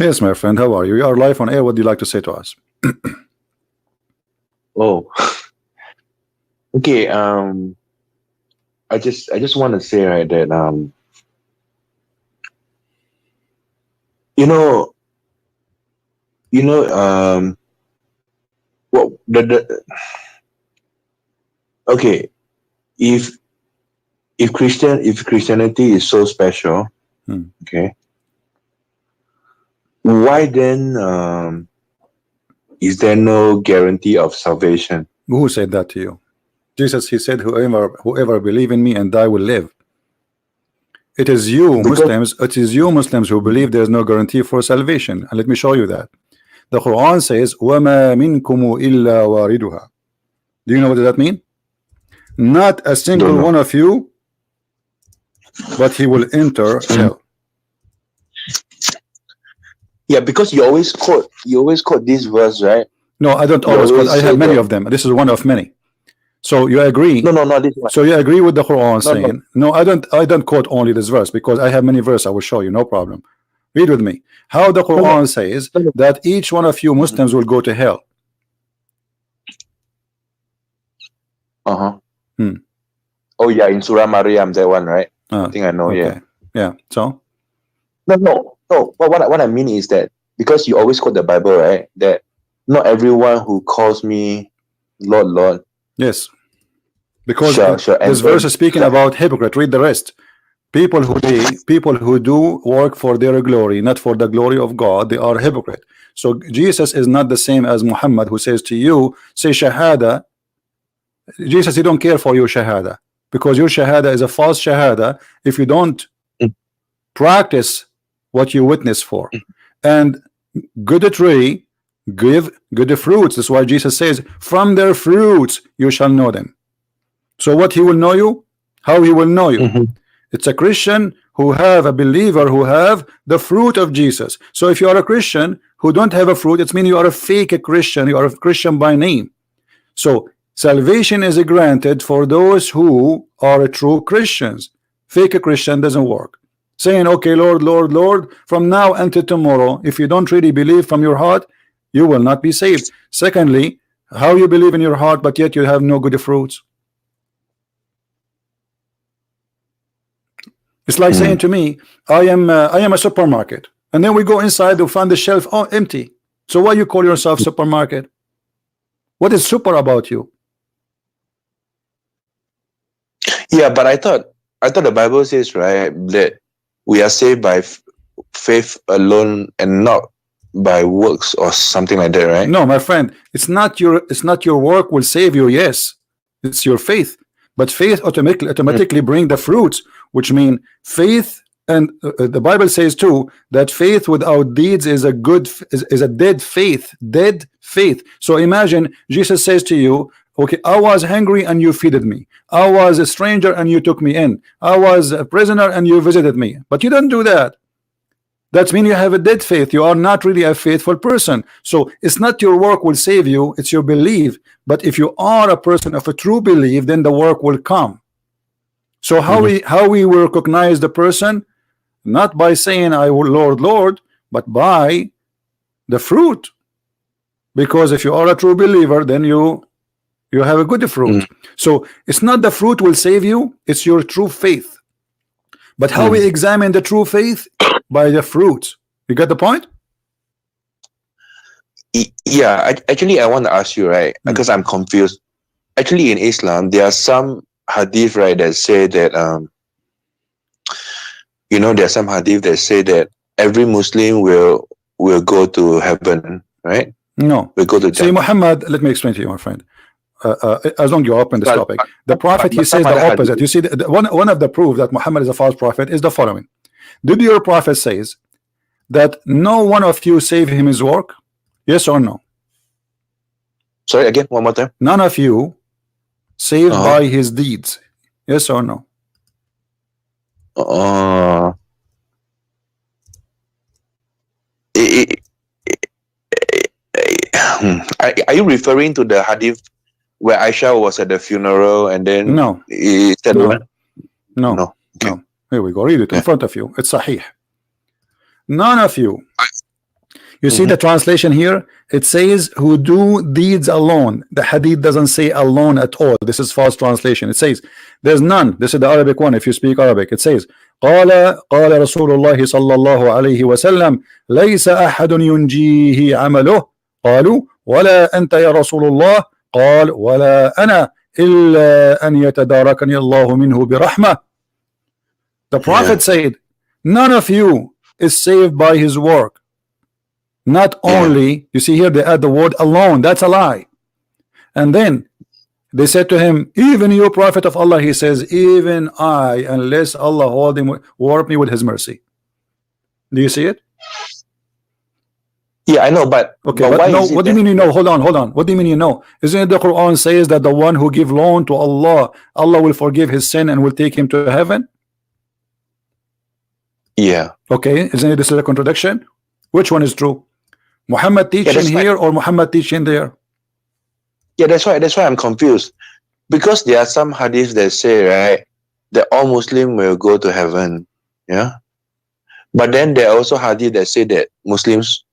Yes, my friend, how are you? You are live on air. What do you like to say to us? Oh, okay. I just want to say, right, that you know, what the okay, if Christianity is so special, okay, why then is there no guarantee of salvation? Who said that to you? Jesus, he said, whoever believe in me and die will live. It is you Muslims who believe there is no guarantee for salvation. And let me show you that. The Quran says, وَمَا مِنْكُمُ إِلَّا وَارِدُهَا. Do you know what does that mean? Not a single one of you, but he will enter hell. Yeah, because you always quote this verse, right? No, I don't always quote. I have many of them. This is one of many. So you agree? No, not this one. So you agree with the Quran saying, no, I don't quote only this verse because I have many verses. I will show you, no problem. Read with me. How the Quran says that each one of you Muslims will go to hell. Oh yeah, in Surah Maryam, that one, right? I think I know. Okay. Yeah. So no. What I mean is that because you always quote the Bible, right? That not everyone who calls me Lord, Lord. Yes. Because this verse is speaking about hypocrite. Read the rest. People who do work for their glory, not for the glory of God, they are hypocrite. So Jesus is not the same as Muhammad, who says to you, say shahada. Jesus, he don't care for your shahada, because your shahada is a false shahada if you don't practice what you witness for. And good tree give good fruits. That's why Jesus says, from their fruits you shall know them. So what he will know you? How he will know you? It's a Christian who have a believer who have the fruit of Jesus. So if you are a Christian who don't have a fruit, it means you are a fake Christian. You are a Christian by name. So salvation is granted for those who are true Christians. Fake Christian doesn't work. Saying, okay, Lord, Lord, Lord, from now until tomorrow, if you don't really believe from your heart, you will not be saved. Secondly, how you believe in your heart, but yet you have no good fruits? It's like saying to me, I am a supermarket, and then we go inside to find the shelf empty. So why you call yourself supermarket? What is super about you? Yeah, but I thought the Bible says, right, that we are saved by faith alone and not by works or something like that, right? No, my friend, it's not your work will save you. Yes, it's your faith, but faith automatically bring the fruits, which mean faith. And the Bible says too that faith without deeds is a dead faith. So imagine Jesus says to you, okay, I was hungry and you feeded me. I was a stranger and you took me in. I was a prisoner and you visited me. But you don't do that. That means you have a dead faith. You are not really a faithful person. So it's not your work will save you, it's your belief. But if you are a person of a true belief, then the work will come. So how we will recognize the person? Not by saying I will Lord, Lord, but by the fruit. Because if you are a true believer, then you have a good fruit. So it's not the fruit will save you, it's your true faith. But how we examine the true faith? By the fruit. You get the point? Yeah, actually I want to ask you, right, because I'm confused. Actually in Islam there are some hadith, right, that say that there are some hadith that say that every Muslim will go to heaven, right? No. Will go to See, Muhammad, let me explain to you, my friend. As long as you open this topic, the prophet, he says the opposite. You see, one of the proof that Muhammad is a false prophet is the following. Did your prophet says that no one of you save him his work? Yes or no? Sorry, again, one more time. None of you saved by his deeds. Yes or no? Are you referring to the hadith where Aisha was at the funeral and then no. He said no. Here we go. Read it in front of you. It's sahih. None of you You see the translation here? It says who do deeds alone. The hadith doesn't say alone at all. This is false translation. It says there's none. This is the Arabic one. If you speak Arabic, it says قال رسول الله صلى الله عليه وسلم ليس أحد ينجيه عمله قالوا ولا أنت يا رسول الله قال ولا أنا إلا أن يتداركني الله منه برحمة. The Prophet said none of you is saved by his work. Not only, you see here they add the word alone. That's a lie. And then they said to him, even you, Prophet of Allah, he says, even I, unless Allah warp me with his mercy. Do you see it? Yeah, I know, but okay, but no, what do you mean you know? Hold on. What do you mean you know? Isn't it the Quran says that the one who give loan to Allah, Allah will forgive his sin and will take him to heaven? Yeah. Okay, isn't it this is a contradiction? Which one is true? Muhammad teaching here or Muhammad teaching there? Yeah, that's why I'm confused. Because there are some hadiths that say, right, that all Muslims will go to heaven. Yeah. But then there are also hadith that say that Muslims,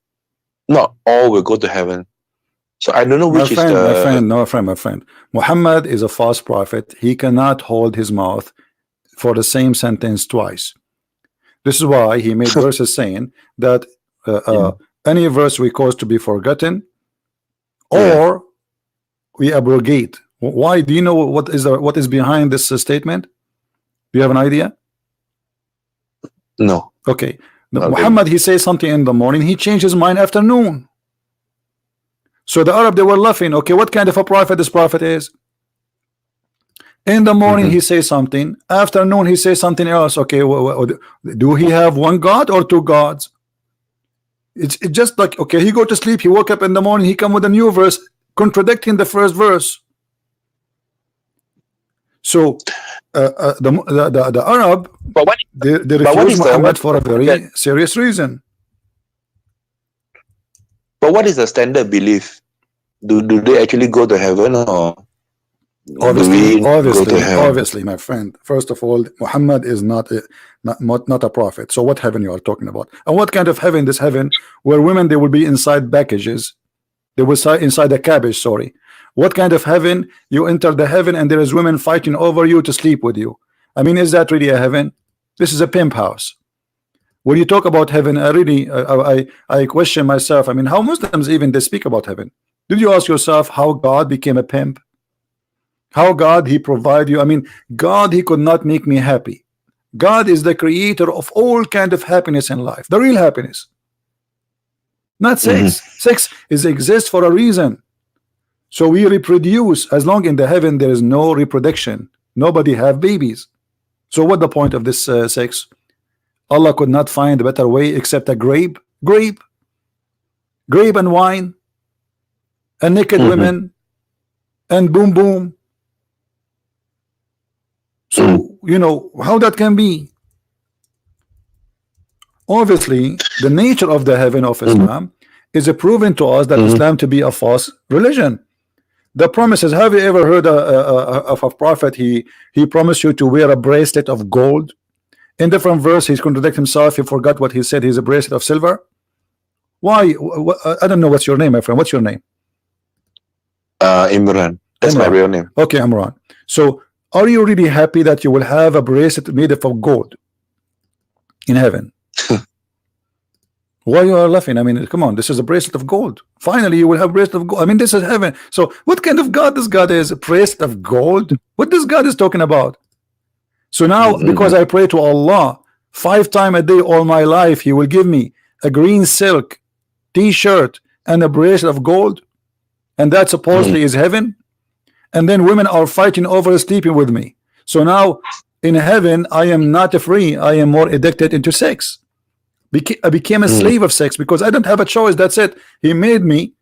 not all will go to heaven. So I don't know which is the... My friend. Muhammad is a false prophet. He cannot hold his mouth for the same sentence twice. This is why he made verses saying that any verse we cause to be forgotten or we abrogate. Why? Do you know what is behind this statement? Do you have an idea? No. Okay. Muhammad, he says something in the morning, he changed his mind afternoon. So the Arab, they were laughing. Okay, what kind of a prophet this prophet is? In the morning he says something, afternoon he says something else. Okay, do he have one God or two gods? It's just like, okay, he go to sleep, he woke up in the morning, he come with a new verse contradicting the first verse. So the Arab, they refuse Muhammad for a very serious reason. But what is the standard belief? Do they actually go to heaven or obviously, my friend. First of all, Muhammad is not a prophet. So what heaven you are talking about? And what kind of heaven? This heaven where women, they will be inside packages. They will inside a cabbage. Sorry. What kind of heaven? You enter the heaven and there is women fighting over you to sleep with you. I mean, is that really a heaven? This is a pimp house. When you talk about heaven, I question myself. I mean, how Muslims even they speak about heaven? Did you ask yourself how God became a pimp? How God he provide you? I mean, God, he could not make me happy. God is the creator of all kind of happiness in life, the real happiness, not sex. Sex exists for a reason. So we reproduce. As long in the heaven there is no reproduction, nobody have babies. So what the point of this sex? Allah could not find a better way except a grape and wine and naked women and boom boom. So you know how that can be. Obviously the nature of the heaven of Islam is proven to us that Islam to be a false religion. The promises, have you ever heard of a prophet, he promised you to wear a bracelet of gold? In different verse he's contradicted himself. He forgot what he said. He's a bracelet of silver. Why? I don't know. What's your name, my friend? What's your name? Imran. That's my real name. Okay, Imran. So are you really happy that you will have a bracelet made of gold in heaven? Why you are laughing? I mean, come on, this is a bracelet of gold. Finally you will have a bracelet of gold. I mean, this is heaven. So what kind of God this God is? A bracelet of gold? What this God is talking about? So now because I pray to Allah 5 times a day all my life, he will give me a green silk t-shirt and a bracelet of gold, and that supposedly is heaven. And then women are fighting over sleeping with me. So now in heaven I am not free. I am more addicted into sex. I became a slave of sex because I don't have a choice. That's it. He made me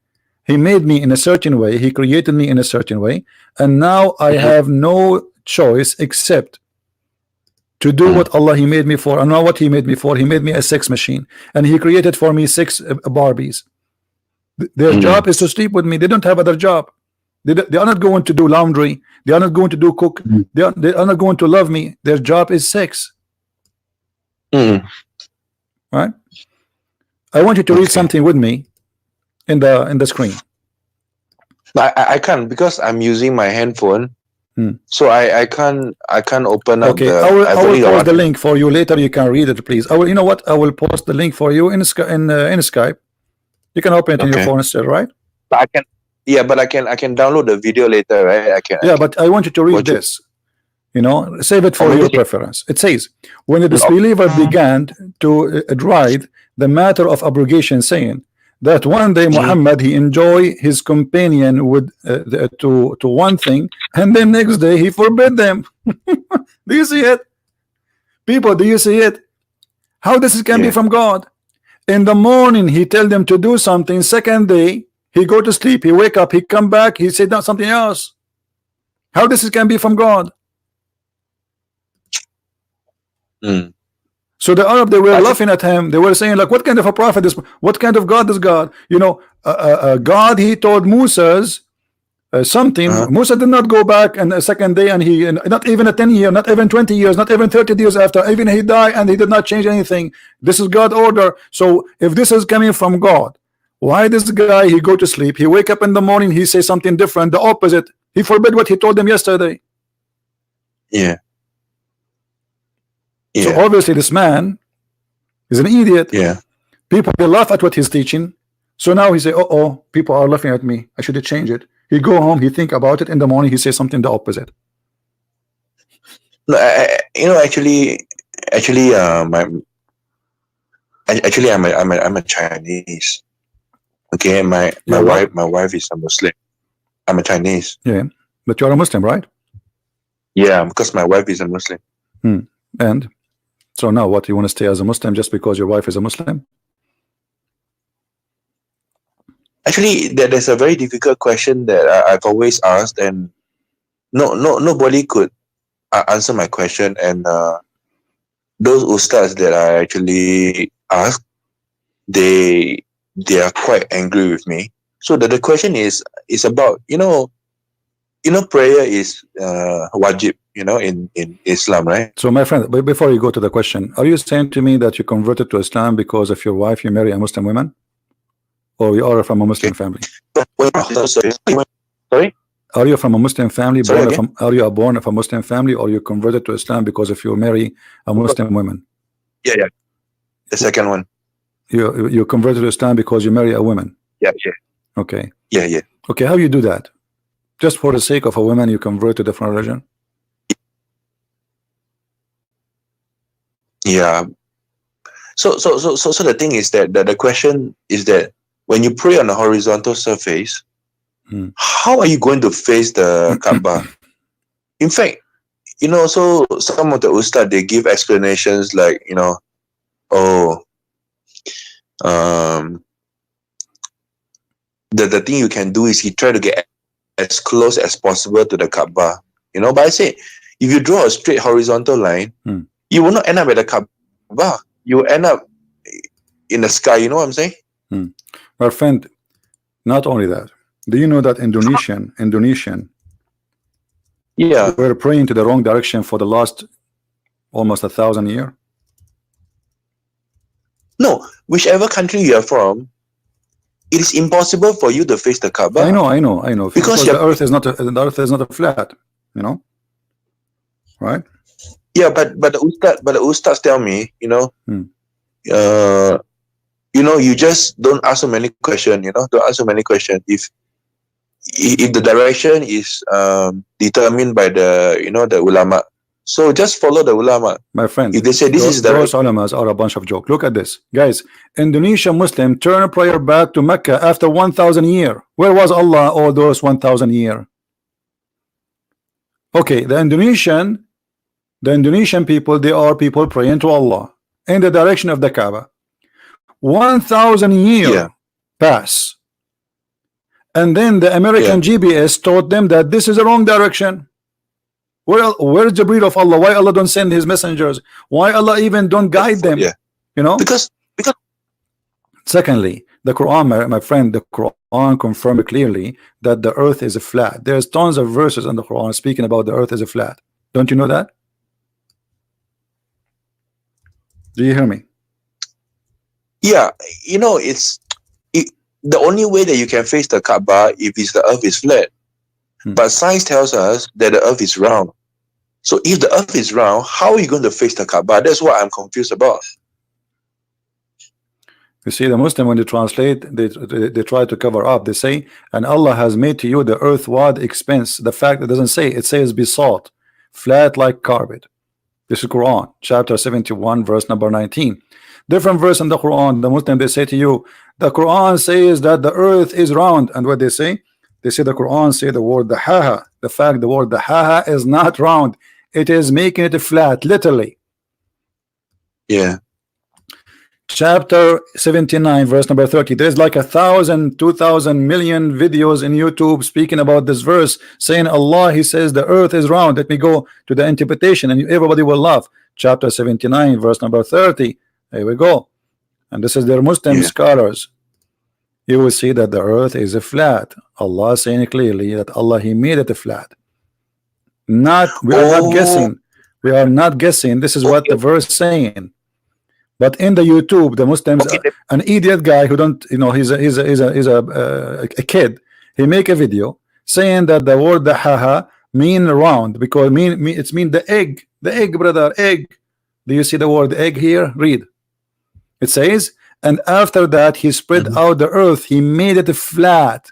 in a certain way. He created me in a certain way, and now I have no choice except to do what Allah he made me for. And now what he made me for? He made me a sex machine, and he created for me 6 Barbies. Their job is to sleep with me. They don't have other job. They are not going to do laundry. They are not going to do cook. They are not going to love me. Their job is sex. Right? I want you to read something with me in the screen. I can't because I'm using my handphone. So I can't open up. Okay, I will post the link for you later. You can read it, please. You know what? I will post the link for you in Skype. You can open it in your phone instead, right? But I can. Yeah, but I can download the video later, right? Yeah, but I want you to read this. You know, save it for your preference. It says, when the disbeliever began to deride the matter of abrogation, saying that one day Muhammad he enjoy his companion with to one thing, and then next day he forbid them. Do you see it, people? Do you see it? How this can be from God? In the morning he tell them to do something, second day he go to sleep, he wake up, he come back, he said something else. How this can be from God? So the Arab, they were laughing at him. They were saying, like, what kind of a prophet is, what kind of God is God? You know, God, he told Moses something. Musa did not go back and the second day, and he not even a 10 year, not even 20 years, not even 30 years after, even he died and he did not change anything. This is God order. So if this is coming from God, why this guy he go to sleep, he wake up in the morning, he say something different, the opposite. He forbid what he told them yesterday. So obviously this man is an idiot. People, they laugh at what he's teaching. So now he say, oh, people are laughing at me, I should change it. He go home, he think about it, in the morning he say something the opposite. No, you know, actually, I'm a Chinese. Okay, my wife is a Muslim. I'm a Chinese. Yeah, but you're a Muslim, right? Yeah, because my wife is a Muslim. And so now what, you want to stay as a Muslim just because your wife is a Muslim? Actually, there's a very difficult question that I've always asked, and nobody could answer my question. And those ustads that I actually asked, they are quite angry with me. So the question is about, you know, prayer is wajib, you know, in Islam, right? So my friend, before you go to the question, are you saying to me that you converted to Islam because of your wife, you marry a Muslim woman? Or you are from a Muslim family? Sorry? Are you from a Muslim family? Are you born of a Muslim family, or you converted to Islam because if you marry a Muslim woman? Yeah. The second one. You converted to Islam because you marry a woman? Yeah. Okay. Yeah. Okay, how you do that? Just for the sake of a woman, you convert to different religion? Yeah. So the thing is that the question is that when you pray on a horizontal surface, how are you going to face the Kaaba? In fact, you know, so some of the ustad, they give explanations like, you know, the thing you can do is you try to get as close as possible to the Kaaba, you know. But I say, if you draw a straight horizontal line, you will not end up at the Kaaba. You will end up in the sky. You know what I'm saying? My friend, not only that, do you know that Indonesian we're praying to the wrong direction for the last almost 1,000 years? No, whichever country you are from, it is impossible for you to face the Kaaba. I know. Because the earth is not a flat, you know, right? Yeah, but the ustads tell me, you know, you know, you just don't ask so many questions. You know, don't ask so many questions. If the direction is determined by the, you know, the ulama, so just follow the ulama. My friend, if they say this is those ulamas are a bunch of joke. Look at this, guys. Indonesian Muslim turn prayer back to Mecca after 1,000 years. Where was Allah all those 1,000 years? Okay, the Indonesian people, they are people praying to Allah in the direction of the Kaaba. 1,000 years pass, and then the American GPS taught them that this is the wrong direction. Where's Jibreel of Allah? Why Allah don't send his messengers? Why Allah even don't guide them? You know, because secondly, the Quran, my friend, the Quran confirmed clearly that the earth is flat. There's tons of verses in the Quran speaking about the earth is flat. Don't you know that? Do you hear me? Yeah, you know, the only way that you can face the Kaaba if the earth is flat. But science tells us that the earth is round. So if the earth is round, how are you going to face the Kaaba? That's what I'm confused about. You see, the Muslim, when they translate, they try to cover up. They say, and Allah has made to you the earth wide expense. The fact it doesn't say, it says besought, flat like carpet. This is Quran, chapter 71, verse number 19. Different verse in the Quran. The Muslim, they say to you, the Quran says that the earth is round. And what they say? They say the Quran say the word dahaha. The fact the word dahaha is not round. It is making it flat, literally. Yeah. Chapter 79, verse number 30. There's like 1,000, 2,000 million videos in YouTube speaking about this verse, saying Allah, He says the earth is round. Let me go to the interpretation and everybody will laugh. Chapter 79, verse number 30. Here we go. And this is their Muslim scholars. You will see that the earth is a flat. Allah saying clearly that Allah, He made it a flat. We are not guessing. We are not guessing. This is what the verse saying. But in the YouTube, the Muslims, an idiot guy who don't, you know, he's a kid. He make a video saying that the word dahaha mean round because it's mean the egg, brother, egg. Do you see the word egg here? Read. It says, and after that he spread out the earth. He made it flat.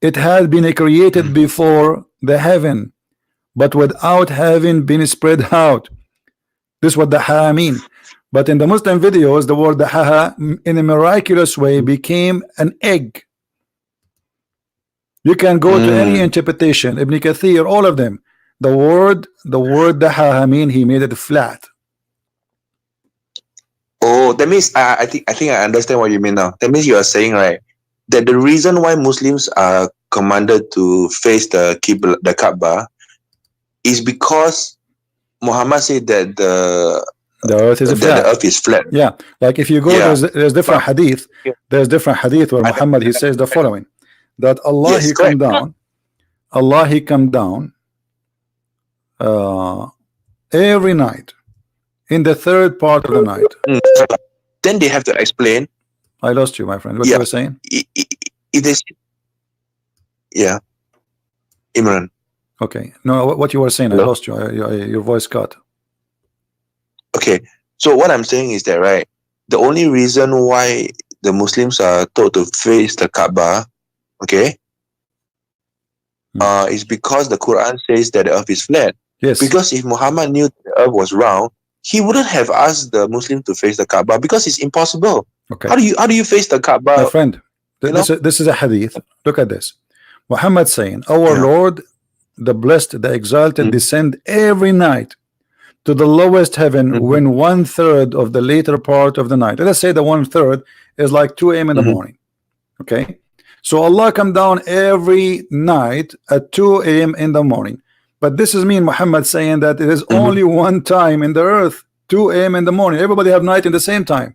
It had been created before the heaven, but without having been spread out. This is what dahaha mean. But in the Muslim videos, the word dahaha in a miraculous way became an egg. You can go to any interpretation, Ibn Kathir, all of them. The word dahaha mean he made it flat. Oh, that means I think I understand what you mean now. That means you are saying, right, that the reason why Muslims are commanded to face the Kaaba is because Muhammad said that the earth is flat. Yeah, like if you go, there's different hadith. There's different hadith where Muhammad, he says the following, that Allah, He come down, Allah, He come down every night in the third part of the night. Then they have to explain. I lost you, my friend. What you were saying? It is, Imran. Okay, no, what you were saying? Hello? I lost you. Your voice cut. Okay, so what I'm saying is that, right, the only reason why the Muslims are told to face the Kaaba, is because the Quran says that the earth is flat. Yes. Because if Muhammad knew the earth was round, he wouldn't have asked the Muslim to face the Kaaba because it's impossible. Okay. How do you face the Kaaba? My friend, this is a hadith. Look at this. Muhammad saying, our Lord, the blessed, the exalted, descend every night to the lowest heaven when 1/3 of the later part of the night. Let's say the 1/3 is like 2 a.m. in the morning. Okay, so Allah come down every night at 2 a.m. in the morning. But this is mean Muhammad saying that it is only one time in the earth, 2 a.m. in the morning. Everybody have night in the same time.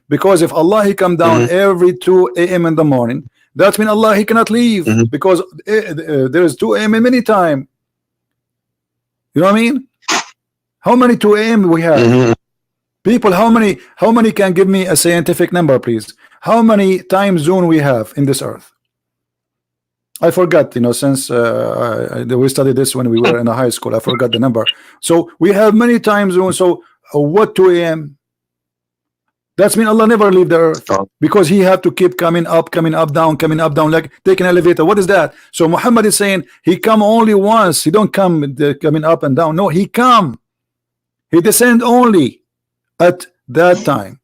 Because if Allah, He come down every 2 a.m. in the morning, that means Allah, He cannot leave because there is 2 a.m. in many time. You know what I mean? How many 2 a.m. we have? People, how many can give me a scientific number, please? How many time zone we have in this earth? I forgot, you know, since we studied this when we were in a high school. I forgot the number. So we have many time zones. So what 2 a.m.? That's mean Allah never leave the earth because He had to keep coming up, down, like take an elevator. What is that? So Muhammad is saying He come only once. He don't come coming up and down. No, He come. He descend only at that time.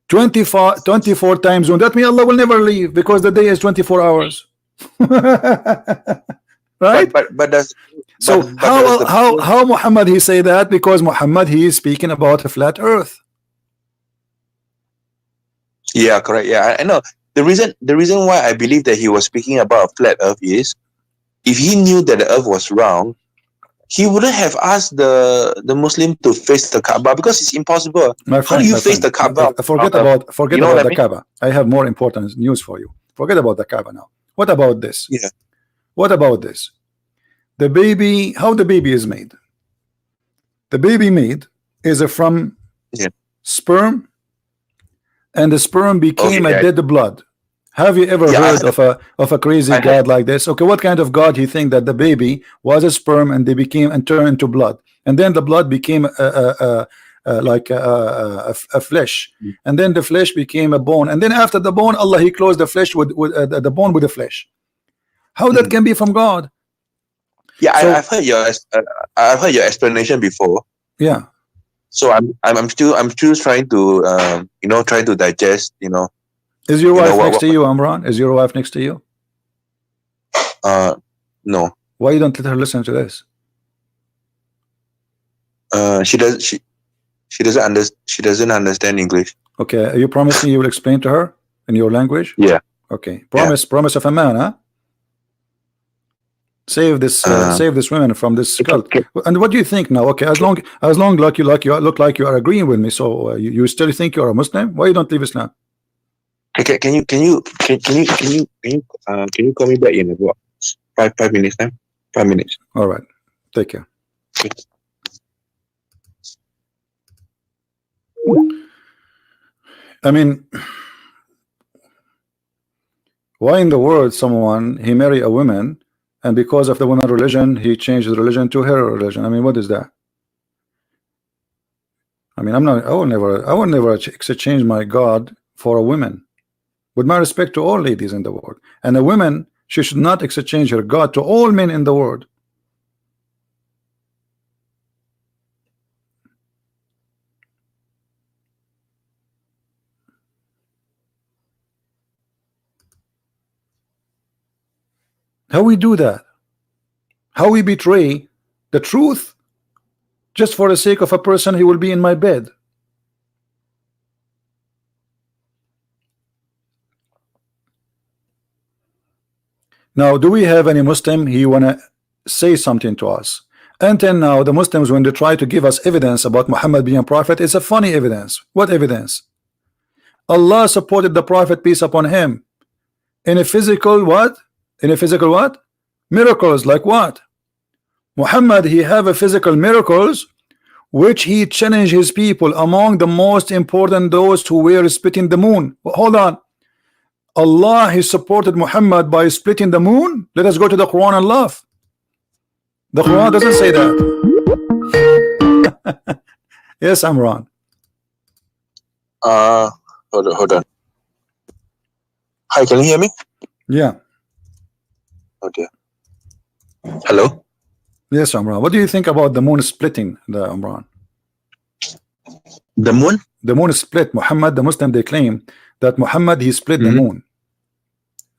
24 time zone. That means Allah will never leave because the day is 24 hours. Right? But that's how Muhammad he say that? Because Muhammad, he is speaking about a flat earth. Yeah, correct. Yeah, I know. The reason why I believe that he was speaking about a flat earth is if he knew that the earth was round, he wouldn't have asked the Muslim to face the Kaaba because it's impossible. My friend, how do you face the Kaaba? Forget about the Kaaba. I have more important news for you. Forget about the Kaaba now. What about this? Yeah. What about this? The baby, how the baby is made? The baby made is from sperm and the sperm became a dead blood. Have you ever heard of a crazy God like this? Okay, what kind of God you think that the baby was a sperm and they became and turned into blood, and then the blood became like a flesh, and then the flesh became a bone, and then after the bone, Allah He closed the flesh with the bone with the flesh. How that can be from God? Yeah, So, I've heard your explanation before. Yeah. So I'm still trying to try to digest. Is your wife next to you, Amran? Is your wife next to you? No. Why you don't let her listen to this? She doesn't understand English. Okay, you promise me you will explain to her in your language? Yeah. Okay. Promise of a man, huh? Save this woman from this cult. And what do you think now? Okay, as long like you look like you are agreeing with me, so you still think you are a Muslim? Why you don't leave Islam? Can you call me back in about 5 minutes time? 5 minutes. All right. Take care. I mean, why in the world someone he marry a woman and because of the woman religion he changed his religion to her religion? I mean, what is that? I mean, I will never exchange my God for a woman. With my respect to all ladies in the world, and a woman, she should not exchange her God to all men in the world. How we do that? How we betray the truth just for the sake of a person who will be in my bed? Now, do we have any Muslim he wanna say something to us? Until now, the Muslims, when they try to give us evidence about Muhammad being a prophet, it's a funny evidence. What evidence? Allah supported the prophet, peace upon him, in a physical what? In a physical what? Miracles. Like what? Muhammad, he have a physical miracles which he challenged his people. Among the most important, those who were splitting the moon. Hold on. Allah, he supported Muhammad by splitting the moon? Let us go to the Quran and laugh. The Quran doesn't say that. Yes, Amran. Hold on. Hi, can you hear me? Yeah. Okay. Hello? Yes, Amran. What do you think about the moon splitting, the Amran? The moon? The moon is split. Muhammad, the Muslim, they claim that Muhammad, he split the moon.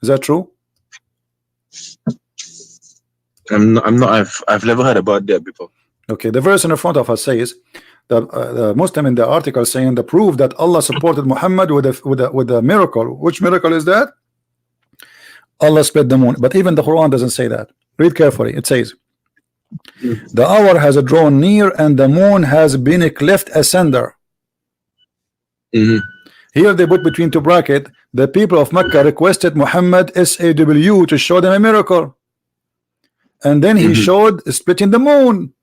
Is that true? I've never heard about that before. Okay, the verse in the front of us says that the Muslim in the article saying the proof that Allah supported Muhammad with a miracle. Which miracle is that? Allah split the moon. But even the Quran doesn't say that. Read carefully. It says, the hour has drawn near and the moon has been cleft asunder. Here they put between two brackets, the people of Mecca requested Muhammad SAW to show them a miracle, and then he showed splitting the moon.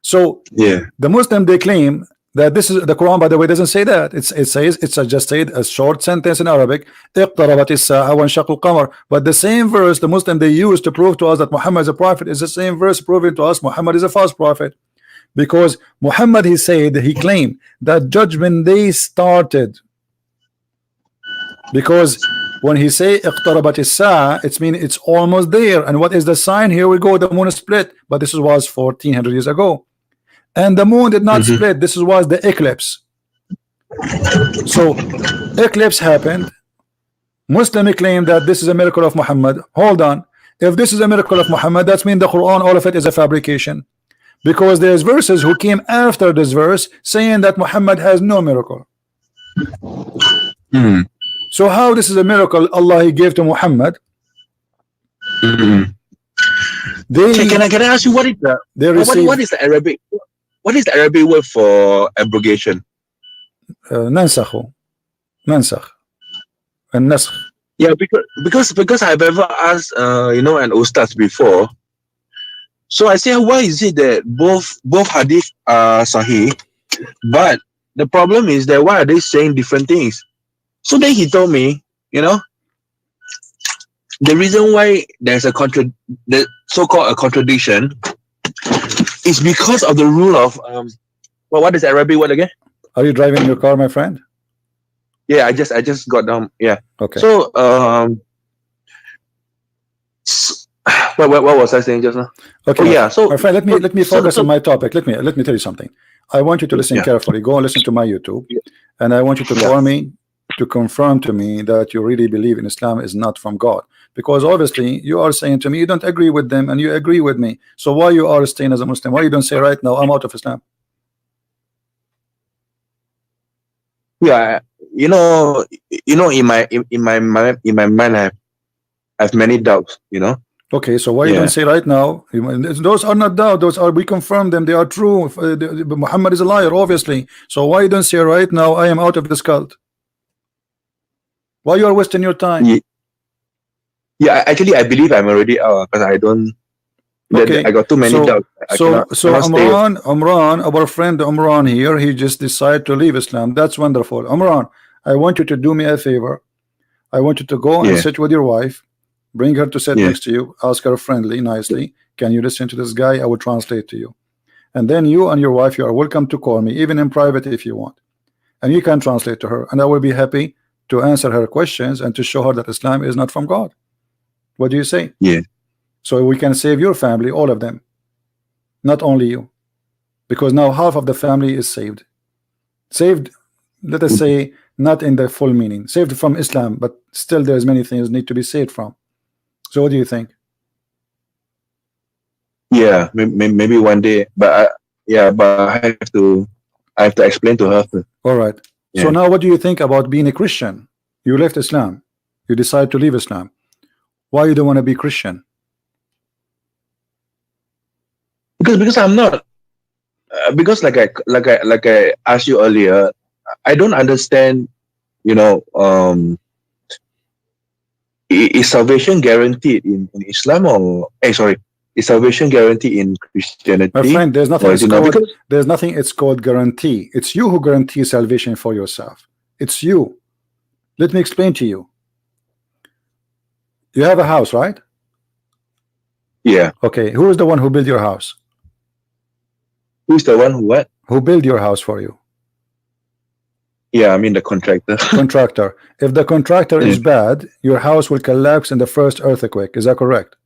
So yeah, the Muslim, they claim that this is the Quran, by the way, doesn't say that. It says, it's just said a short sentence in Arabic, اقتربت الساعة وانشق القمر. But the same verse the Muslim they use to prove to us that Muhammad is a prophet is the same verse proving to us Muhammad is a false prophet, because Muhammad, he said, he claimed that judgment day started. Because when he say اقتربت الساعة, it means it's almost there. And what is the sign? Here we go, the moon split, but this was 1400 years ago, and the moon did not split. This was the eclipse. So eclipse happened. Muslim claim that this is a miracle of Muhammad. Hold on, if this is a miracle of Muhammad, that means the Quran, all of it is a fabrication, because there's verses who came after this verse saying that Muhammad has no miracle. So how this is a miracle Allah he gave to Muhammad? Can I ask you what is the Arabic? What is the Arabic word for abrogation? ننسخ النسخ. Yeah, because I've ever asked an ustaz before. So I say, why is it that both hadith are sahih, but the problem is that why are they saying different things? So then he told me, the reason why there's the so-called a contradiction is because of the rule of what is Arabic word again? Are you driving your car, my friend? Yeah, I just got down. Yeah. Okay. So what was I saying just now? Okay. Oh, yeah. So my friend, let me focus on my topic. Let me tell you something. I want you to listen carefully. Go and listen to my YouTube, and I want you to call me to confirm to me that you really believe in Islam is not from God. Because obviously you are saying to me you don't agree with them and you agree with me. So why you are staying as a Muslim? Why you don't say right now I'm out of Islam? Yeah, in my mind I have many doubts, Okay, so why you don't say right now? Those are not doubts. Those are, we confirm them. They are true. Muhammad is a liar, obviously. So why you don't say right now I am out of this cult? Why you are wasting your time? Yeah, actually I believe I'm already out because I don't. Okay. I got too many doubts. So Umran, our friend Umran here, he just decided to leave Islam. That's wonderful. Umran, I want you to do me a favor. I want you to go and sit with your wife, bring her to sit next to you, ask her friendly, nicely, can you listen to this guy? I will translate to you. And then you and your wife, you are welcome to call me, even in private if you want. And you can translate to her, and I will be happy to answer her questions and to show her that Islam is not from God. What do you say? Yeah. So we can save your family, all of them, not only you, because now half of the family is saved. Saved, let us say, not in the full meaning, saved from Islam, but still there's many things need to be saved from. So what do you think? Yeah, maybe one day, but I have to explain to her. All right. Yeah. So now what do you think about being a Christian? You left Islam, you decide to leave Islam. Why you don't want to be Christian? Because I'm not. Because like I asked you earlier, I don't understand. Is salvation guaranteed in Islam or sorry? Is salvation guaranteed in Christianity? My friend, there's nothing it's called guarantee. It's you who guarantee salvation for yourself. It's you. Let me explain to you. You have a house, right? Yeah. Okay. Who is the one who built your house? Who's the one who what? Who built your house for you? Yeah, I mean the contractor. Contractor. If the contractor is bad, your house will collapse in the first earthquake. Is that correct?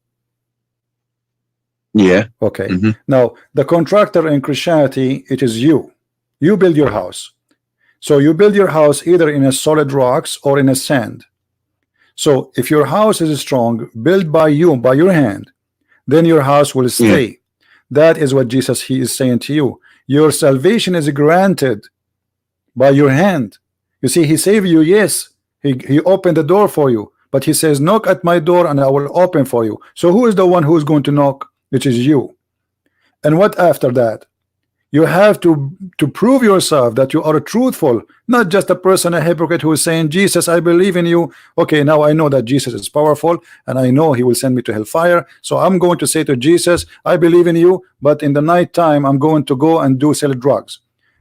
Yeah. Okay. Now, the contractor in Christianity, it is you. You build your house. So you build your house either in a solid rocks or in a sand. So if your house is strong, built by you, by your hand, then your house will stay. That is what Jesus, he is saying to you. Your salvation is granted by your hand. You see, he saved you, yes. He opened the door for you. But he says, knock at my door and I will open for you. So who is the one who is going to knock? Which is you. And what after that? You have to prove yourself that you are truthful, not just a person, a hypocrite who is saying, Jesus, I believe in you. Okay, now I know that Jesus is powerful and I know he will send me to hellfire. So I'm going to say to Jesus, I believe in you, but in the night time, I'm going to go and sell drugs.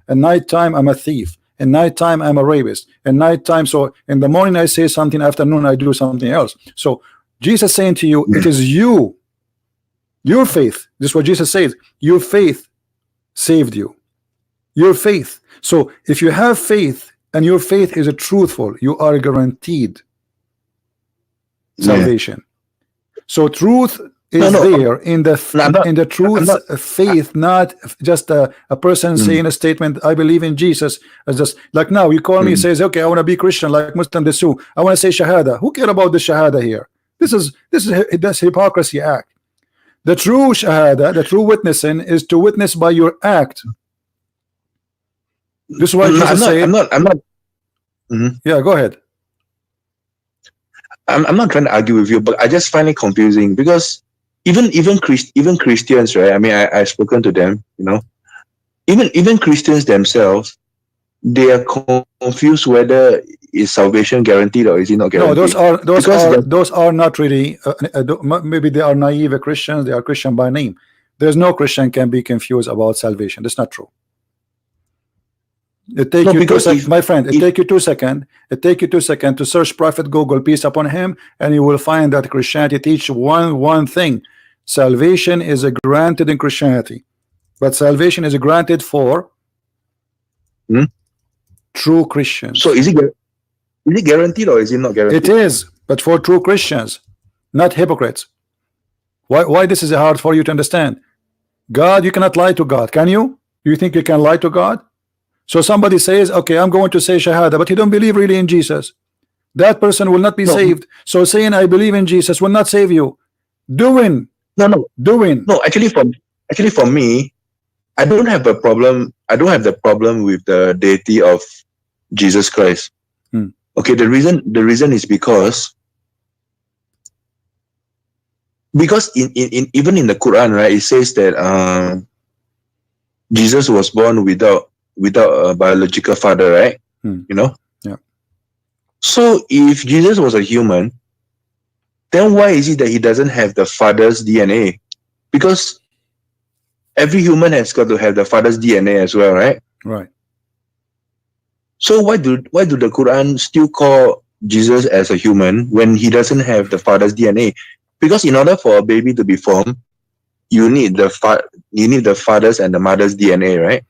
At night time, I'm a thief. At night time, I'm a rapist. At night time, so in the morning I say something, afternoon I do something else. So Jesus saying to you, it is you, your faith. This is what Jesus says. Your faith saved you. Your faith. So if you have faith and your faith is truthful, you are guaranteed salvation. So truth is there in the truth, faith, not just a person saying a statement, I believe in Jesus. As just like now you call me, says, okay, I want to be Christian like Muslim Desu. I want to say Shahada. Who care about the Shahada here? That's hypocrisy act. The true Shahada, the true witnessing is to witness by your act. This is why Jesus said, I'm not. Yeah, go ahead. I'm not trying to argue with you, but I just find it confusing because even Christians, right? I mean, I've spoken to them, even Christians themselves, they are confused whether is salvation guaranteed or is it not guaranteed. No, those are not really. Maybe they are naive Christians. They are Christian by name. There's no Christian can be confused about salvation. That's not true. It take you 2 seconds, my friend. It take you 2 seconds. It take you 2 seconds to search Prophet Google, peace upon him, and you will find that Christianity teach one thing: salvation is granted in Christianity, but salvation is granted for true Christians. So is it guaranteed or is it not guaranteed? It is, but for true Christians, not hypocrites. Why this is hard for you to understand? God, you cannot lie to God, can you? You think you can lie to God? So somebody says, okay, I'm going to say Shahada, but he don't believe really in Jesus. That person will not be saved. So saying I believe in Jesus will not save you. Doing. No. Actually, for me, I don't have a problem. I don't have the problem with the deity of Jesus Christ. Okay, the reason is because in even in the Quran, right, it says that Jesus was born without a biological father, right? You know? Yeah. So if Jesus was a human, then why is it that he doesn't have the father's DNA? Because every human has got to have the father's DNA as well, right? Right. So why do the Quran still call Jesus as a human when he doesn't have the father's DNA? Because in order for a baby to be formed, you need the father's and the mother's DNA, right?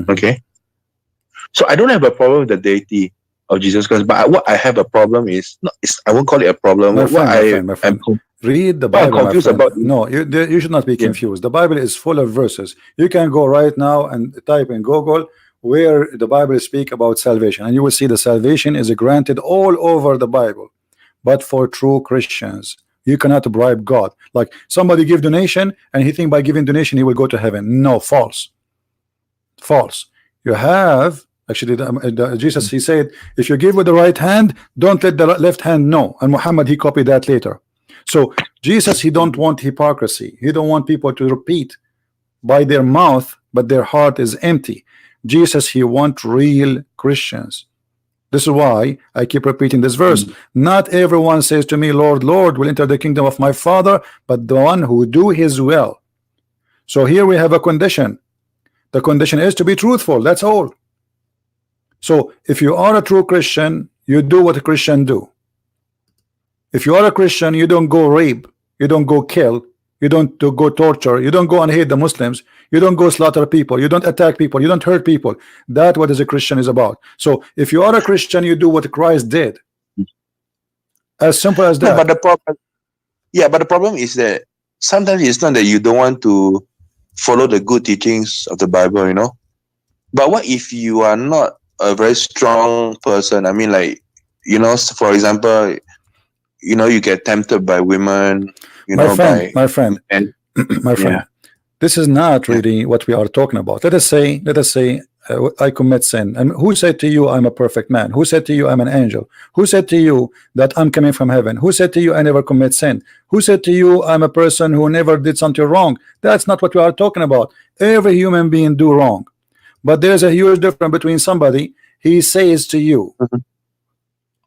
Okay. So I don't have a problem with the deity of Jesus Christ, but what I have a problem is I won't call it a problem. My friend. Read the Bible. My friend. No, you should not be confused. The Bible is full of verses. You can go right now and type in Google where the Bible speak about salvation, and you will see the salvation is granted all over the Bible, but for true Christians. You cannot bribe God. Like somebody give donation and he think by giving donation he will go to heaven. No, false. You have actually Jesus, he said, if you give with the right hand, don't let the left hand know. And Muhammad, he copied that later. So Jesus, he don't want hypocrisy. He don't want people to repeat by their mouth, but their heart is empty. Jesus, he want real Christians. This is why I keep repeating this verse. Not everyone says to me, Lord, Lord, will enter the kingdom of my Father, but the one who do his will. So here we have a condition. The condition is to be truthful. That's all. So if you are a true Christian, you do what a Christian do. If you are a Christian, you don't go rape, you don't go kill, you don't go torture, you don't go and hate the Muslims, you don't go slaughter people, you don't attack people, you don't hurt people. That's what is a Christian is about. So if you are a Christian, you do what Christ did. As simple as that. No, but the problem is that sometimes it's not that you don't want to follow the good teachings of the Bible, you know. But what if you are not a very strong person? I mean, like, you know, for example, you know, you get tempted by women, you know, my friend, this is not really what we are talking about. Let us say I commit sin, and who said to you I'm a perfect man? Who said to you I'm an angel? Who said to you that I'm coming from heaven? Who said to you I never commit sin? Who said to you I'm a person who never did something wrong? That's not what we are talking about. Every human being do wrong, but there's a huge difference between somebody, he says to you,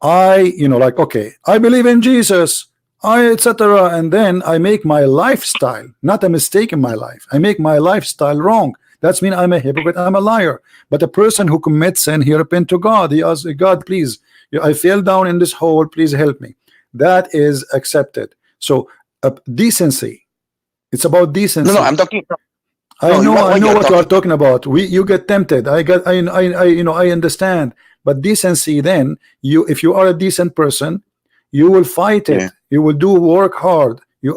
like, okay, I believe in Jesus, etc., and then I make my lifestyle, not a mistake in my life, I make my lifestyle wrong. That's mean I'm a hypocrite, I'm a liar. But a person who commits sin, he repent to God, he asks God, please, I fell down in this hole, please help me. That is accepted. So decency, it's about decency. No, I'm talking. I know what you are talking about. You get tempted. I understand. But decency, then if you are a decent person, you will fight it. You will do work hard. You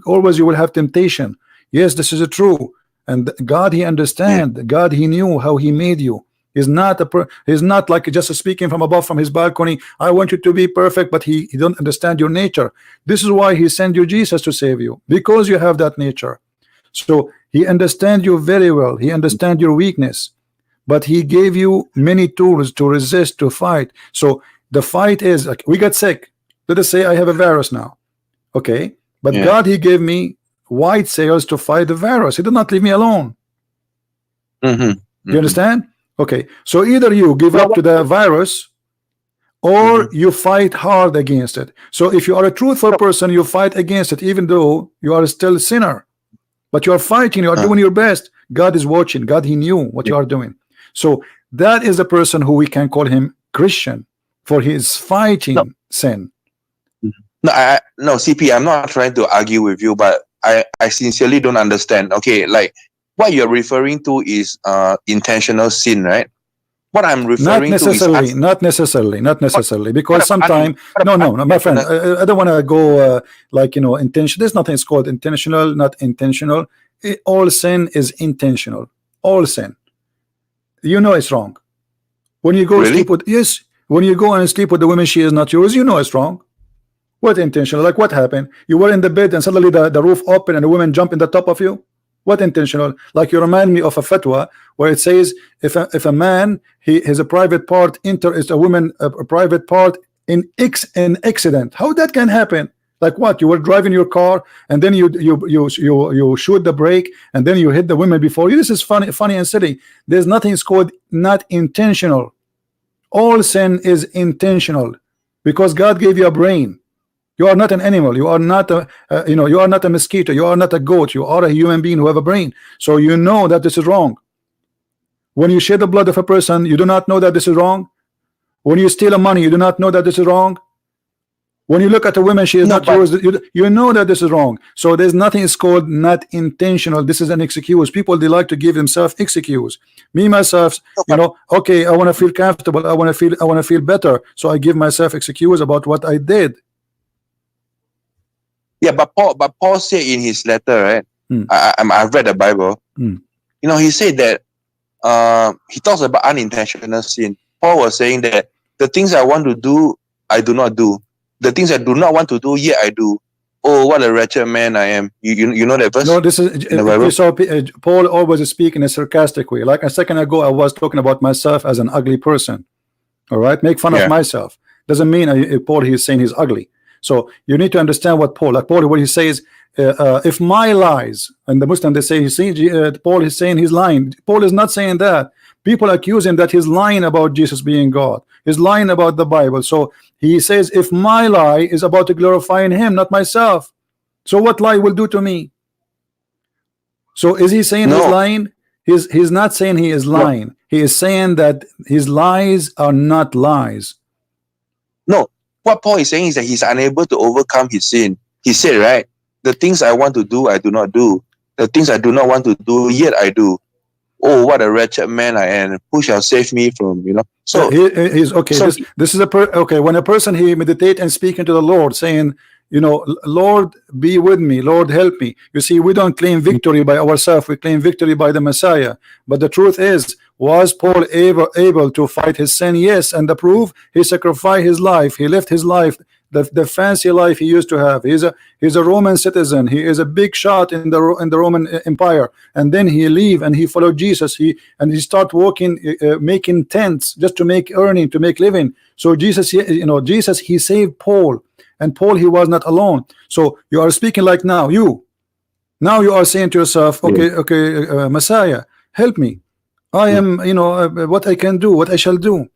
always will have temptation. Yes, this is true. And God, he understand. God, he knew how he made you. He's not like just speaking from above from his balcony. I want you to be perfect, but he don't understand your nature. This is why he sent you Jesus to save you, because you have that nature. So he understands you very well. He understands your weakness, but he gave you many tools to resist, to fight. So the fight is like, we got sick. Let us say I have a virus now. Okay, but God, he gave me white cells to fight the virus. He did not leave me alone. You understand? Okay, so either you give up to the virus or you fight hard against it. So if you are a truthful person, you fight against it, even though you are still a sinner. But you are fighting, you are doing your best. God is watching. God, he knew what you are doing. So that is a person who we can call him Christian, for he is fighting sin. No, CP, I'm not trying to argue with you, but I sincerely don't understand. Okay, like what you're referring to is intentional sin, right? What I'm referring not necessarily, not necessarily, because sometimes no, my friend, I don't want to go like, you know, intention. There's nothing called intentional, not intentional. All sin is intentional. All sin. You know it's wrong. When you go sleep with, yes, when you go and sleep with the woman, she is not yours. You know it's wrong. What intentional? Like what happened? You were in the bed and suddenly the roof opened and the woman jumped in the top of you. What intentional? Like you remind me of a fatwa where it says if a man his a private part is a woman a private part in an accident. How that can happen? Like what? You were driving your car and then you shoot the brake and then you hit the woman before you. This is funny and silly. There's nothing called not intentional. All sin is intentional because God gave you a brain. You are not an animal. You are not a you know, you are not a mosquito. You are not a goat. You are a human being who have a brain. So you know that this is wrong. When you shed the blood of a person, you do not know that this is wrong. When you steal money, you do not know that this is wrong. When you look at a woman, she is not yours. You know that this is wrong. So there's nothing is called not intentional. This is an excuse. People, they like to give themselves excuse. Me myself, you know, okay, I want to feel comfortable. I want to feel better. So I give myself excuse about what I did. Yeah, but Paul said in his letter, right? I've read the Bible. You know, he said that he talks about unintentional sin. Paul was saying that the things I want to do, I do not do. The things I do not want to do, yet I do. Oh, what a wretched man I am. You know that verse? No, this is you saw Paul always speak in a sarcastic way. Like a second ago, I was talking about myself as an ugly person. All right, make fun of myself. Doesn't mean Paul he's saying he's ugly. So you need to understand what Paul, like Paul, what he says, if my lies, and the Muslim they say, Paul is saying he's lying. Paul is not saying that. People accuse him that he's lying about Jesus being God. He's lying about the Bible. So he says, if my lie is about to glorifying him, not myself. So what lie will do to me? So is he saying he's lying? He's not saying he is lying. He is saying that his lies are not lies. No. What Paul is saying is that he's unable to overcome his sin. He said, right, the things I want to do, I do not do. The things I do not want to do, yet I do. Oh, what a wretched man I am. Who shall save me from, you know? So he's okay. So, this is okay. When a person he meditate and speak into the Lord, saying, you know, Lord, be with me, Lord, help me. You see, we don't claim victory by ourselves. We claim victory by the Messiah. But the truth is, was Paul able to fight his sin? Yes, and the proof, he sacrificed his life. He left his life, the fancy life he used to have. He's a Roman citizen. He is a big shot in the Roman Empire, and then he leave and he followed Jesus. He start working, making tents just to make earning, to make living. So Jesus, you know, Jesus, he saved Paul, and Paul, he was not alone. So you are speaking like now you are saying to yourself, okay, Messiah, help me. I am, you know, what I can do, what I shall do.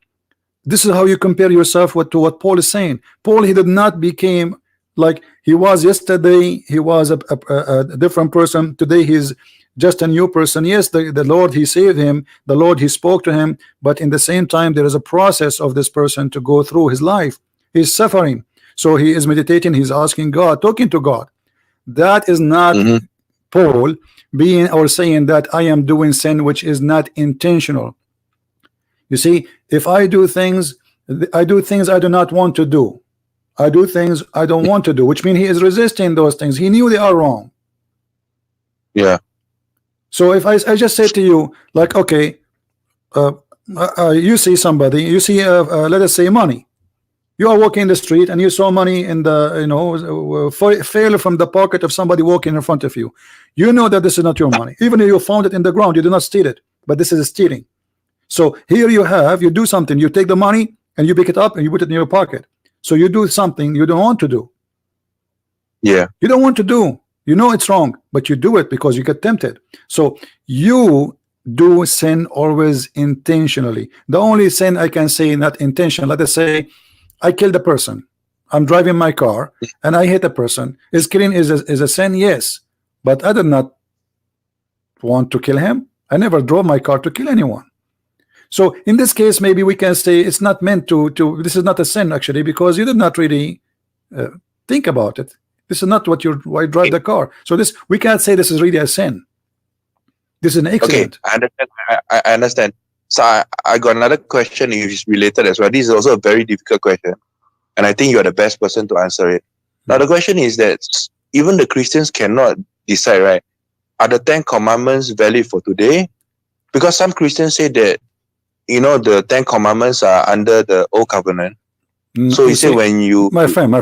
This is how you compare yourself to what Paul is saying. Paul, he did not became like he was yesterday. He was a different person. Today he's just a new person. Yes, the Lord, he saved him. The Lord, he spoke to him. But in the same time, there is a process of this person to go through his life. He's suffering. So he is meditating. He's asking God, talking to God. That is not Paul being or saying that I am doing sin which is not intentional. You see, if I do things I do not want to do. I do things I don't want to do, which means he is resisting those things. He knew they are wrong. Yeah. So if I just say to you, like, okay, you see somebody, you see let us say money. You are walking in the street and you saw money in the, you know, fell from the pocket of somebody walking in front of you. You know that this is not your money. Even if you found it in the ground, you do not steal it, but this is stealing. So here you do something. You take the money and you pick it up and you put it in your pocket. So you do something you don't want to do. Yeah. You don't want to do. You know it's wrong, but you do it because you get tempted. So you do sin always intentionally. The only sin I can say not intentional, let us say I killed a person. I'm driving my car and I hit a person. Is killing is a sin? Yes, but I did not want to kill him. I never drove my car to kill anyone. So in this case, maybe we can say it's not meant to this is not a sin actually, because you did not really think about it. This is not what why you drive the car. So this, we can't say this is really a sin. This is an accident. Okay, I understand. So I got another question which is related as well. This is also a very difficult question, and I think you are the best person to answer it. Now the question is that even the Christians cannot decide, right? Are the 10 Commandments valid for today? Because some Christians say that, you know, the 10 Commandments are under the Old Covenant. So you say when you... My friend,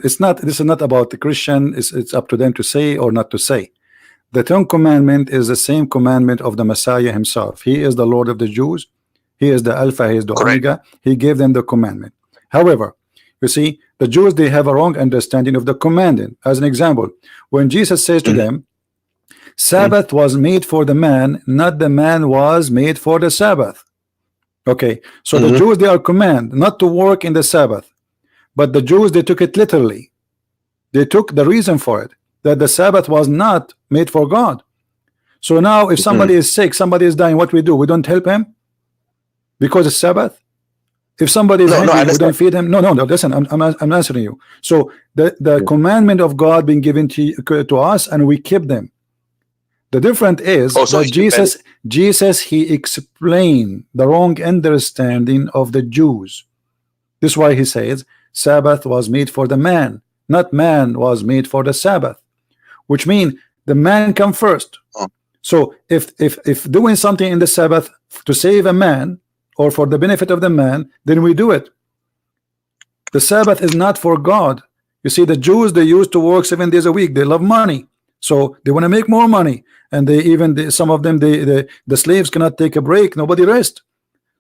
it's not, this is not about the Christian. It's up to them to say or not to say. The 10 Commandment is the same commandment of the Messiah himself. He is the Lord of the Jews. He is the Alpha, he is the Omega. He gave them the commandment. However, you see, the Jews, they have a wrong understanding of the commandment. As an example, when Jesus says to them, Sabbath was made for the man, not the man was made for the Sabbath. Okay, so the Jews, they are commanded not to work in the Sabbath, but the Jews, they took it literally. They took the reason for it, that the Sabbath was not made for God. So now if somebody is sick, somebody is dying, what we do? We don't help him because it's Sabbath. If somebody is hungry, we don't feed him. No, listen, I'm answering you. So the commandment of God being given to us, and we keep them. The difference is that Jesus, he explained the wrong understanding of the Jews. This is why he says Sabbath was made for the man, not man was made for the Sabbath, which means the man come first. So if doing something in the Sabbath to save a man or for the benefit of the man, then we do it. The Sabbath is not for God. You see, the Jews, they used to work 7 days a week. They love money, so they want to make more money. And they even some of them, the slaves cannot take a break. Nobody rest.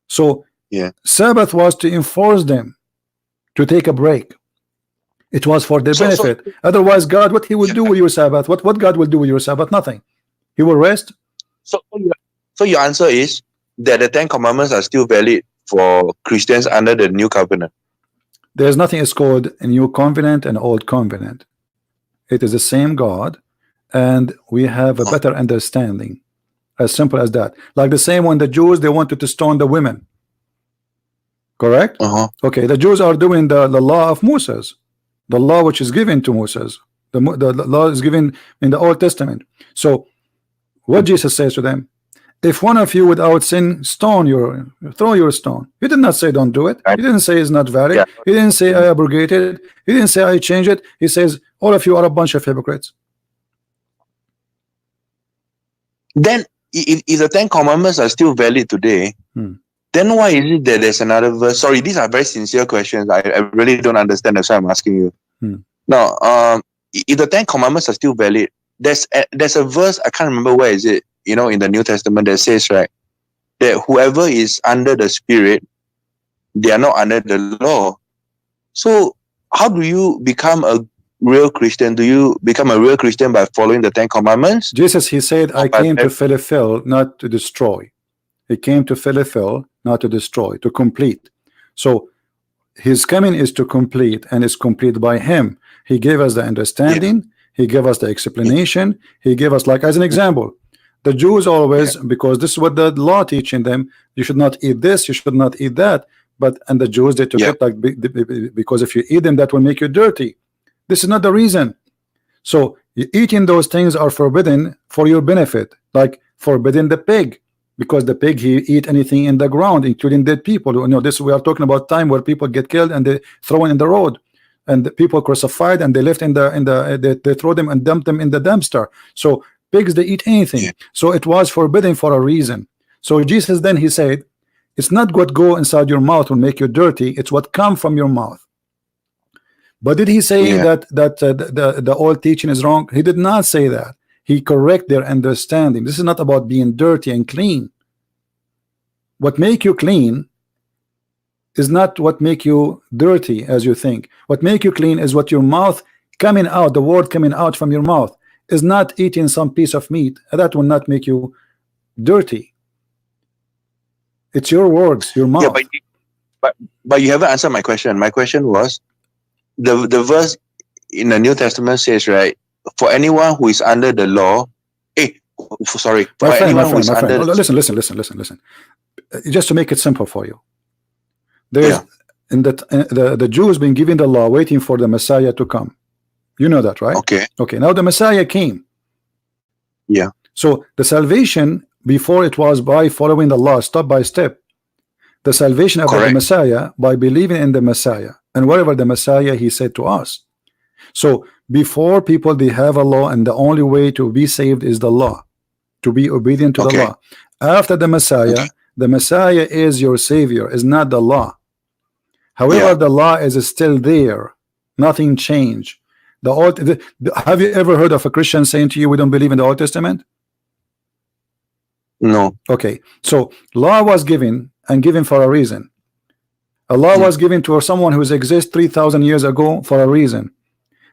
So Sabbath was to enforce them to take a break. It was for their benefit. Otherwise, God, what he will do with your Sabbath? What God will do with your Sabbath? Nothing. He will rest. So your answer is that the 10 Commandments are still valid for Christians under the New Covenant. There's nothing is called a New Covenant and Old Covenant. It is the same God. And we have a better understanding, as simple as that. Like the same when the Jews, they wanted to stone the women, correct? Okay, the Jews are doing the law of Moses, the law which is given to Moses. The law is given in the Old Testament. So what Jesus says to them, if one of you without sin throw your stone. He did not say don't do it. He didn't say it's not valid. He didn't say I abrogated it. He didn't say I changed it. He says all of you are a bunch of hypocrites. Then if the 10 Commandments are still valid today, then why is it that there's another verse? Sorry, these are very sincere questions. I really don't understand. That's why I'm asking you. Now, if the 10 Commandments are still valid, there's a verse, I can't remember where is it, you know, in the New Testament that says, right, that whoever is under the Spirit, they are not under the law. So how do you become a real Christian? Do you become a real Christian by following the 10 Commandments? Jesus, he said, I came to fulfill, not to destroy. He came to fulfill, not to destroy, to complete. So his coming is to complete, and is complete by him. He gave us the understanding. He gave us the explanation. He gave us, like, as an example, the Jews always, because this is what the law teaching them, you should not eat this, you should not eat that. And the Jews, they took it like, because if you eat them, that will make you dirty. This is not the reason. So eating those things are forbidden for your benefit, like forbidden the pig, because the pig, he eat anything in the ground, including dead people. You know, this, we are talking about time where people get killed and they thrown in the road, and the people crucified and they left they throw them and dump them in the dumpster. So pigs, they eat anything. So it was forbidden for a reason. So Jesus, then he said, it's not what go inside your mouth will make you dirty, it's what come from your mouth. But did he say that the old teaching is wrong? He did not say that. He correct their understanding. This is not about being dirty and clean. What make you clean is not what make you dirty as you think. What make you clean is what your mouth coming out, the word coming out from your mouth, is not eating some piece of meat. That will not make you dirty. It's your words, your mouth. But you haven't answered my question. My question was, the verse in the New Testament says, right, for anyone who is under the law, listen. just to make it simple for you, there's in the Jews been given the law, waiting for the Messiah to come. You know that, right? Okay, now the Messiah came. Yeah. So the salvation before, it was by following the law step by step. The salvation of the Messiah by believing in the Messiah and whatever the Messiah he said to us. So before, people, they have a law, and the only way to be saved is the law, to be obedient to the law. After the Messiah is your savior, is not the law. However, the law is still there, nothing changed. Have you ever heard of a Christian saying to you, we don't believe in the Old Testament? No. Okay, so law was given, and given for a reason. A law was given to someone who exists 3,000 years ago for a reason.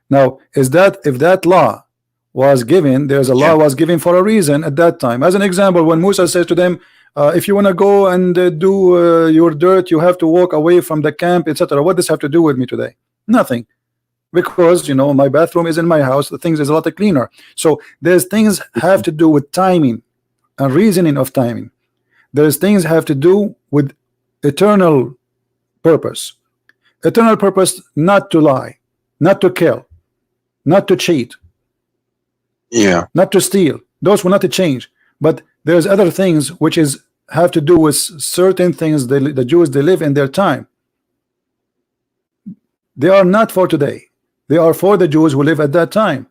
Now, if that law was given, there's a law was given for a reason at that time. As an example, when Musa says to them, if you want to go and do your dirt, you have to walk away from the camp, etc. What does this have to do with me today? Nothing, because you know, my bathroom is in my house, the things is a lot cleaner. So there's things have to do with timing and reasoning of timing. There's things have to do with eternal purpose. Eternal purpose, not to lie, not to kill, not to cheat, not to steal. Those will not change. But there's other things which have to do with certain things the Jews, they live in their time. They are not for today. They are for the Jews who live at that time.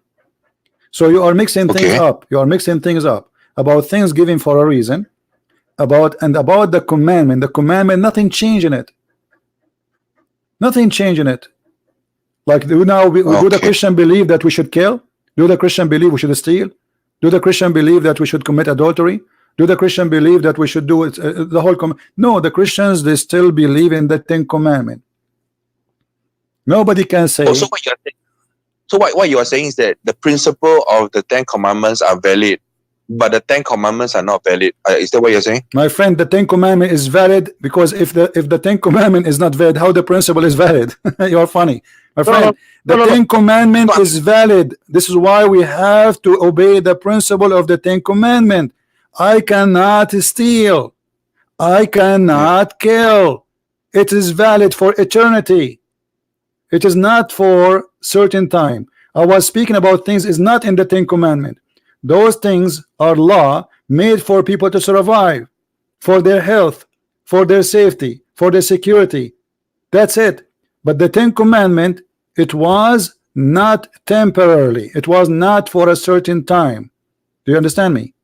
So you are mixing things up. You are mixing things up about things given for a reason, about the commandment. The commandment, nothing changed in it. Nothing changed in it. Like do the Christian believe that we should kill? Do the Christian believe we should steal? Do the Christian believe that we should commit adultery? Do the Christian believe that we should do it, the whole no, the Christians, they still believe in the 10 commandments. Nobody can say. So what you're saying, what you are saying is that the principle of the 10 commandments are valid, but the 10 commandments are not valid. Is that what you're saying? My friend, the 10 commandment is valid, because if the 10 commandment is not valid, how the principle is valid? You are funny, my friend. The 10 commandment is valid. This is why we have to obey the principle of the 10 commandment. I cannot steal. I cannot kill. It is valid for eternity. It is not for certain time. I was speaking about things is not in the 10 commandment. Those things are law made for people to survive, for their health, for their safety, for their security. That's it. But the 10 commandment, it was not temporarily. It was not for a certain time. Do you understand me?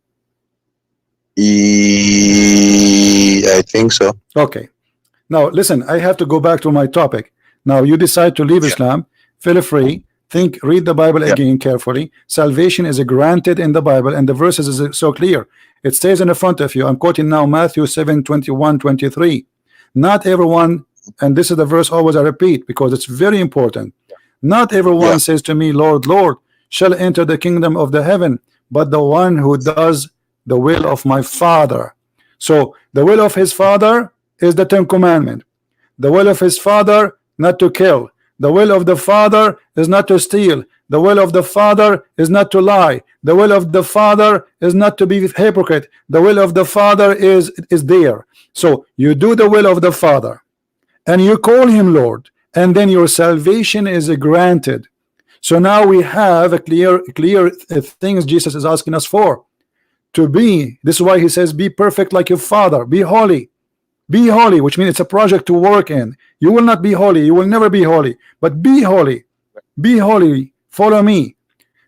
I think so. Okay. Now listen, I have to go back to my topic. Now you decide to leave Islam, feel free. Think, read the Bible again carefully. Salvation is granted in the Bible, and the verses is so clear. It stays in the front of you. I'm quoting now Matthew 7:21-23. Not everyone, and this is the verse always I repeat because it's very important. Not everyone says to me, Lord, Lord, shall enter the kingdom of the heaven, but the one who does the will of my Father. So the will of his Father is the 10 commandment. The will of his Father, not to kill. The will of the Father is not to steal. The will of the Father is not to lie. The will of the Father is not to be hypocrite. The will of the Father is there. So you do the will of the Father and you call him Lord, and then your salvation is granted. So now we have a clear things Jesus is asking us for. To be, this is why he says, be perfect like your Father, be holy. Be holy, which means it's a project to work in. You will not be holy, you will never be holy, but be holy. Be holy, follow me.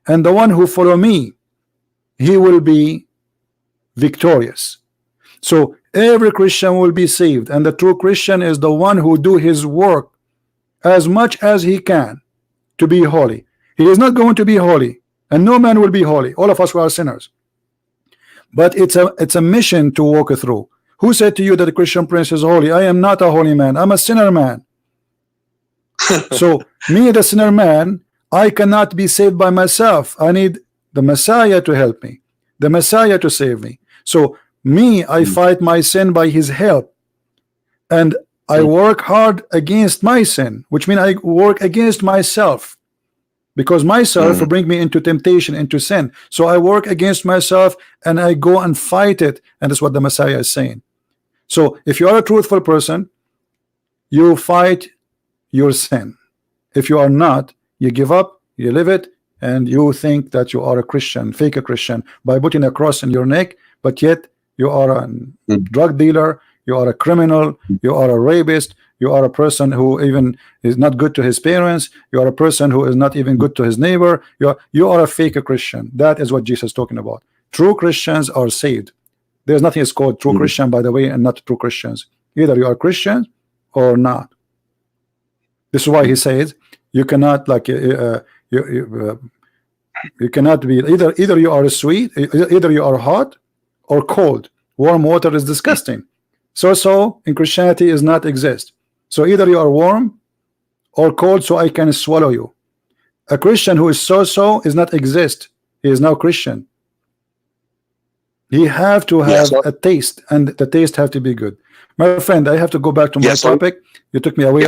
And the one who follow me, he will be victorious. So every Christian will be saved, and the true Christian is the one who do his work as much as he can to be holy. He is not going to be holy, and no man will be holy. All of us are sinners. But it's a mission to walk through. Who said to you that the Christian prince is holy? I am not a holy man. I'm a sinner man. So me, the sinner man, I cannot be saved by myself. I need the Messiah to help me, the Messiah to save me. So me, I fight my sin by his help, and I work hard against my sin, which means I work against myself, because myself will bring me into temptation, into sin. So I work against myself and I go and fight it, and that's what the Messiah is saying. So if you are a truthful person, you fight your sin. If you are not, you give up, you live it, and you think that you are a Christian, fake a Christian, by putting a cross in your neck, but yet you are a drug dealer, you are a criminal, you are a rapist, you are a person who even is not good to his parents, you are a person who is not even good to his neighbor, you are a fake Christian. That is what Jesus is talking about. True Christians are saved. There's nothing is called true Christian, by the way, and not true Christians. Either you are Christian or not. This is why he says you cannot like you cannot be either you are sweet, either you are hot or cold. Warm water is disgusting. So in Christianity is not exist. So either you are warm or cold, so I can swallow you. A Christian who is so is not exist. He is now Christian. He have to have a taste, and the taste have to be good. My friend, I have to go back to my topic. You took me away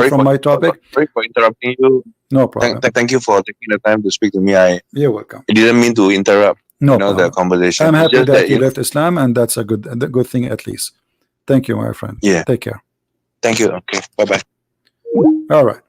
from my topic. Sorry for interrupting you. No problem. Thank you for taking the time to speak to me. You're welcome. I didn't mean to interrupt. No, the conversation. I'm happy that you left Islam, and that's a good thing at least. Thank you, my friend. Yeah. Take care. Thank you. Okay. Bye bye. All right.